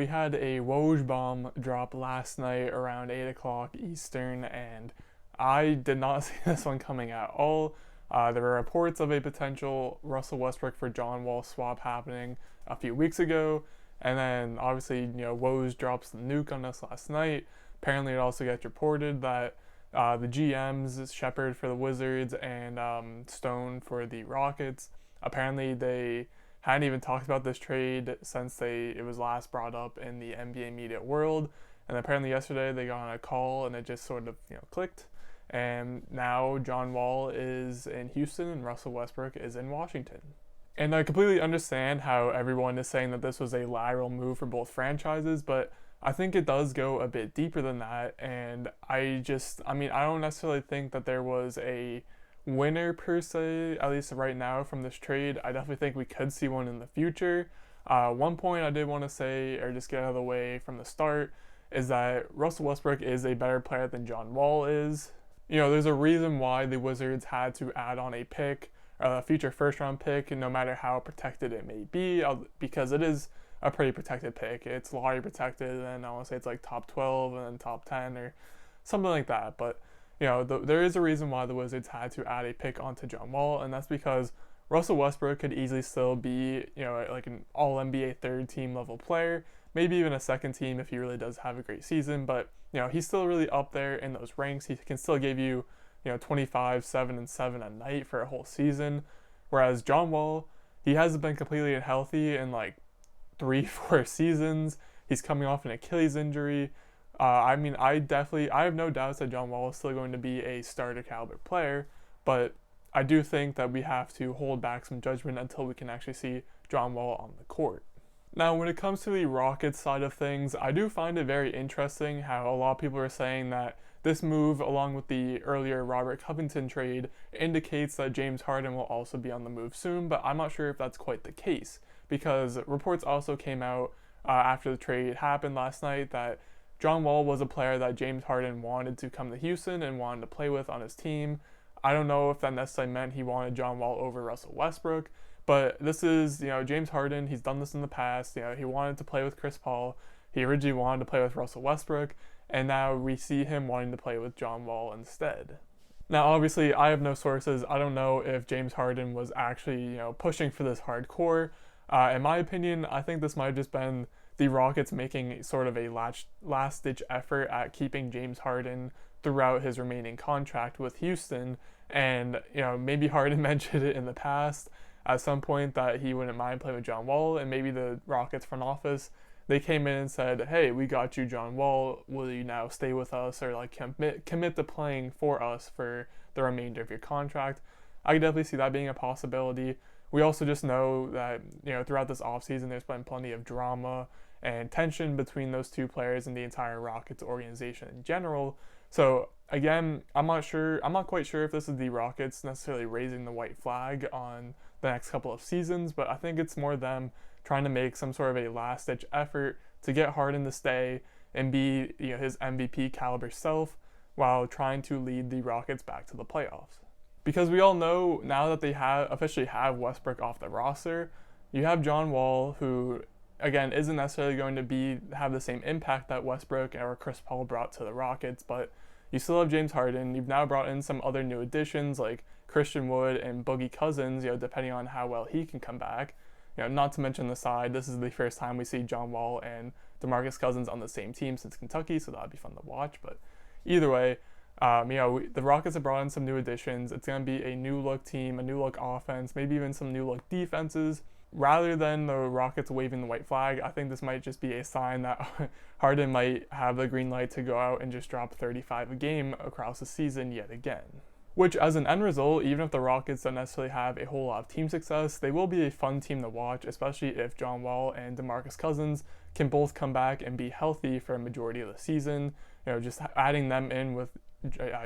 we had a Woj bomb drop last night around 8 o'clock Eastern, and I did not see this one coming at all. There were reports of a potential Russell Westbrook for John Wall swap happening a few weeks ago, and then obviously, Woj drops the nuke on us last night. Apparently, it also gets reported that the GMs, Shepard for the Wizards and Stone for the Rockets, apparently they hadn't even talked about this trade since it was last brought up in the NBA media world. And apparently yesterday they got on a call and it just sort of clicked. And now John Wall is in Houston and Russell Westbrook is in Washington. And I completely understand how everyone is saying that this was a lateral move for both franchises, but I think it does go a bit deeper than that. And I don't necessarily think that there was a winner per se, at least right now from this trade. I definitely think we could see one in the future. One point I did want to say, or just get out of the way from the start, is that Russell Westbrook is a better player than John Wall is. There's a reason why the Wizards had to add on a pick, a future first round pick, no matter how protected it may be, because it is a pretty protected pick. It's lottery protected, and I want to say it's like top 12 and then top 10 or something like that. But there is a reason why the Wizards had to add a pick onto John Wall, and that's because Russell Westbrook could easily still be, like an all NBA third team level player, maybe even a second team if he really does have a great season. But, he's still really up there in those ranks. He can still give you, 25, 7, and 7 a night for a whole season. Whereas John Wall, he hasn't been completely healthy in like 3-4 seasons. He's coming off an Achilles injury. I have no doubts that John Wall is still going to be a starter caliber player, but I do think that we have to hold back some judgment until we can actually see John Wall on the court. Now, when it comes to the Rockets side of things, I do find it very interesting how a lot of people are saying that this move, along with the earlier Robert Covington trade, indicates that James Harden will also be on the move soon, but I'm not sure if that's quite the case, because reports also came out after the trade happened last night that John Wall was a player that James Harden wanted to come to Houston and wanted to play with on his team. I don't know if that necessarily meant he wanted John Wall over Russell Westbrook, but this is, James Harden. He's done this in the past. He wanted to play with Chris Paul. He originally wanted to play with Russell Westbrook, and now we see him wanting to play with John Wall instead. Now, obviously, I have no sources. I don't know if James Harden was actually, pushing for this hardcore. In my opinion, I think this might have just been the Rockets making sort of a last-ditch effort at keeping James Harden throughout his remaining contract with Houston. And, maybe Harden mentioned it in the past at some point that he wouldn't mind playing with John Wall, and maybe the Rockets front office, they came in and said, hey, we got you, John Wall. Will you now stay with us or commit to playing for us for the remainder of your contract? I could definitely see that being a possibility. We also just know that, throughout this offseason, there's been plenty of drama and tension between those two players and the entire Rockets organization in general. So again, I'm not quite sure if this is the Rockets necessarily raising the white flag on the next couple of seasons, but I think it's more them trying to make some sort of a last-ditch effort to get Harden to stay and be, his MVP caliber self while trying to lead the Rockets back to the playoffs. Because we all know now that they officially have Westbrook off the roster, you have John Wall, who again isn't necessarily going to have the same impact that Westbrook or Chris Paul brought to the Rockets, but you still have James Harden. You've now brought in some other new additions like Christian Wood and Boogie Cousins, depending on how well he can come back. Not to mention the side, this is the first time we see John Wall and DeMarcus Cousins on the same team since Kentucky, so that'd be fun to watch. But either way, the Rockets have brought in some new additions. It's going to be a new look team, a new look offense, maybe even some new look defenses. Rather than the Rockets waving the white flag, I think this might just be a sign that Harden might have the green light to go out and just drop 35 a game across the season yet again. Which, as an end result, even if the Rockets don't necessarily have a whole lot of team success, they will be a fun team to watch, especially if John Wall and DeMarcus Cousins can both come back and be healthy for a majority of the season. Just adding them in with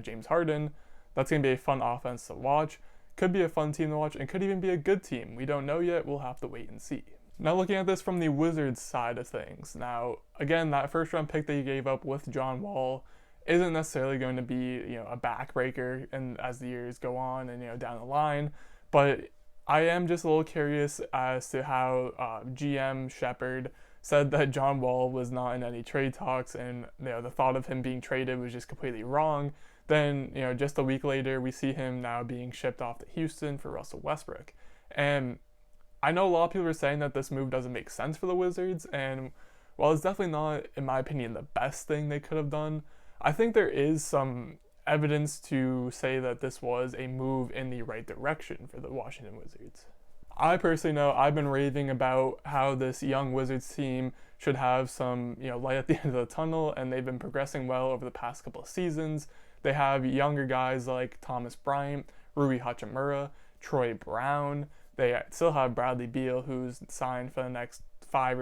James Harden, that's going to be a fun offense to watch. Could be a fun team to watch, and could even be a good team. We don't know yet. We'll have to wait and see. Now, looking at this from the Wizards side of things. Now, again, that first round pick that you gave up with John Wall isn't necessarily going to be, a backbreaker and as the years go on and, down the line. But I am just a little curious as to how GM Shepard said that John Wall was not in any trade talks, and the thought of him being traded was just completely wrong. Then just a week later, we see him now being shipped off to Houston for Russell Westbrook, and I know a lot of people are saying that this move doesn't make sense for the Wizards, and while it's definitely not, in my opinion, the best thing they could have done, I think there is some evidence to say that this was a move in the right direction for the Washington Wizards. I personally know I've been raving about how this young Wizards team should have some, light at the end of the tunnel, and they've been progressing well over the past couple of seasons. They have younger guys like Thomas Bryant, Rui Hachimura, Troy Brown. They still have Bradley Beal, who's signed for the next 4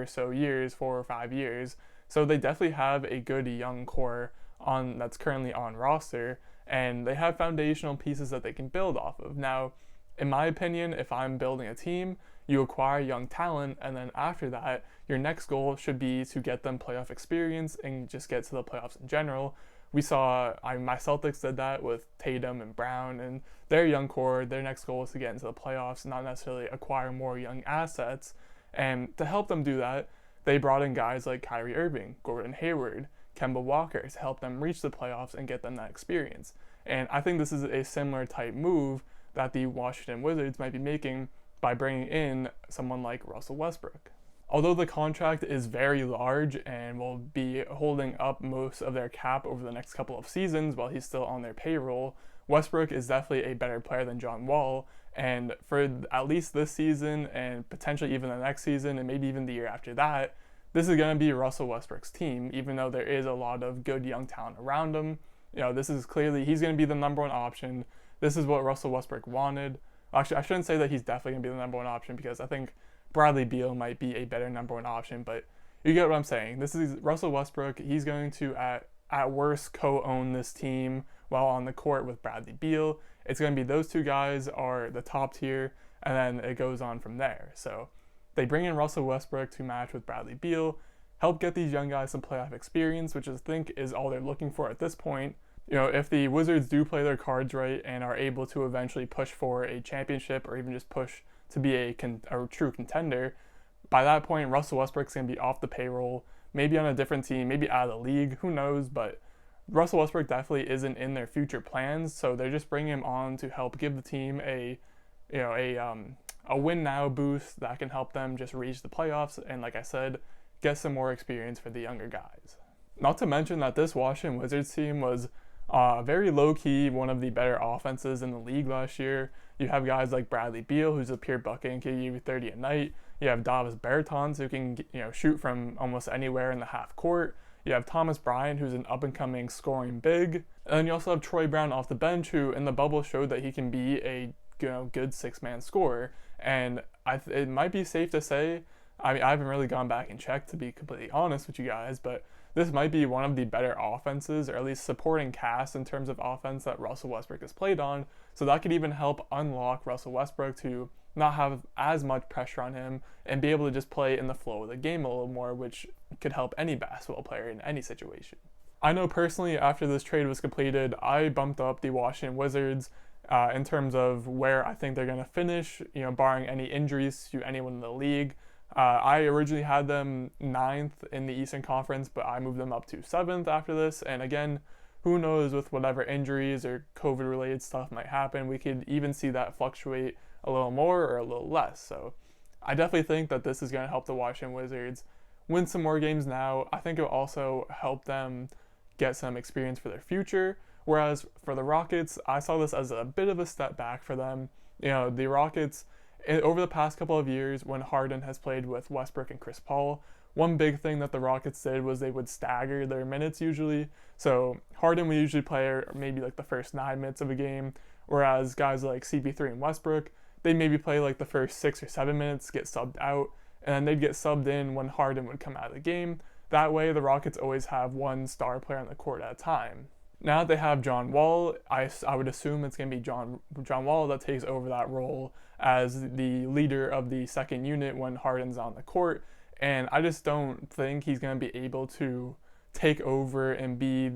or 5 years. So they definitely have a good young core that's currently on roster, and they have foundational pieces that they can build off of. Now, in my opinion, if I'm building a team, you acquire young talent, and then after that, your next goal should be to get them playoff experience and just get to the playoffs in general. We saw my Celtics did that with Tatum and Brown and their young core. Their next goal is to get into the playoffs, not necessarily acquire more young assets. And to help them do that, they brought in guys like Kyrie Irving, Gordon Hayward, Kemba Walker to help them reach the playoffs and get them that experience. And I think this is a similar type move that the Washington Wizards might be making by bringing in someone like Russell Westbrook. Although the contract is very large and will be holding up most of their cap over the next couple of seasons while he's still on their payroll, Westbrook is definitely a better player than John Wall, and for at least this season and potentially even the next season and maybe even the year after that, this is going to be Russell Westbrook's team, even though there is a lot of good young talent around him. This is clearly, he's going to be the number one option. This is what Russell Westbrook wanted. Actually, I shouldn't say that he's definitely going to be the number one option, because I think Bradley Beal might be a better number one option, but you get what I'm saying. This is Russell Westbrook. He's going to, at worst, co-own this team while on the court with Bradley Beal. It's going to be those two guys are the top tier, and then it goes on from there. So they bring in Russell Westbrook to match with Bradley Beal, help get these young guys some playoff experience, which I think is all they're looking for at this point. If the Wizards do play their cards right and are able to eventually push for a championship or even just push to be a true contender, by that point, Russell Westbrook's going to be off the payroll, maybe on a different team, maybe out of the league, who knows, but Russell Westbrook definitely isn't in their future plans, so they're just bringing him on to help give the team a win now boost that can help them just reach the playoffs and, like I said, get some more experience for the younger guys. Not to mention that this Washington Wizards team was very low-key, one of the better offenses in the league last year. You have guys like Bradley Beal, who's a pure bucket and can give you 30 a night. You have Davis Bertans, who can shoot from almost anywhere in the half court. You have Thomas Bryant, who's an up-and-coming scoring big. And then you also have Troy Brown off the bench, who in the bubble showed that he can be a good six-man scorer. And it might be safe to say, I haven't really gone back and checked, to be completely honest with you guys, but this might be one of the better offenses, or at least supporting cast in terms of offense that Russell Westbrook has played on. So that could even help unlock Russell Westbrook to not have as much pressure on him and be able to just play in the flow of the game a little more, which could help any basketball player in any situation. I know personally, after this trade was completed, I bumped up the Washington Wizards in terms of where I think they're going to finish, barring any injuries to anyone in the league. I originally had them 9th in the Eastern Conference, but I moved them up to 7th after this. And again, who knows, with whatever injuries or COVID-related stuff might happen, we could even see that fluctuate a little more or a little less. So I definitely think that this is going to help the Washington Wizards win some more games now. I think it will also help them get some experience for their future. Whereas for the Rockets, I saw this as a bit of a step back for them. The Rockets, over the past couple of years, when Harden has played with Westbrook and Chris Paul, one big thing that the Rockets did was they would stagger their minutes usually. So Harden would usually play maybe like the first 9 minutes of a game, whereas guys like CP3 and Westbrook, they maybe play like the first 6 or 7 minutes, get subbed out, and then they'd get subbed in when Harden would come out of the game. That way, the Rockets always have one star player on the court at a time. Now that they have John Wall, I would assume it's going to be John Wall that takes over that role as the leader of the second unit when Harden's on the court. And I just don't think he's going to be able to take over and be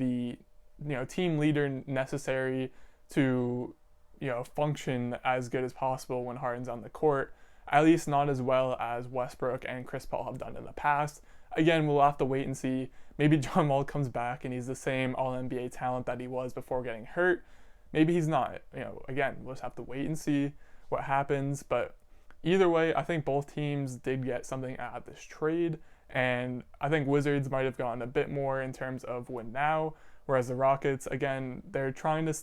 the team leader necessary to function as good as possible when Harden's on the court. At least not as well as Westbrook and Chris Paul have done in the past. again, we'll have to wait and see. Maybe John Wall comes back and he's the same All-NBA talent that he was before getting hurt. Maybe he's not. Again, we'll just have to wait and see what happens. But either way, I think both teams did get something out of this trade. And I think Wizards might have gotten a bit more in terms of win now, whereas the Rockets, again, they're trying to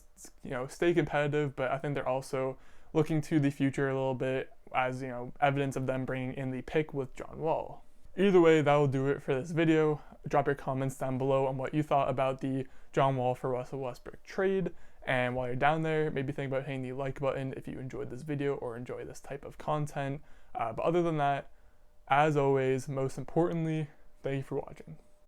stay competitive, but I think they're also looking to the future a little bit as evidence of them bringing in the pick with John Wall. Either way, that will do it for this video. Drop your comments down below on what you thought about the John Wall for Russell Westbrook trade. And while you're down there, maybe think about hitting the like button if you enjoyed this video or enjoy this type of content. But other than that, as always, most importantly, thank you for watching.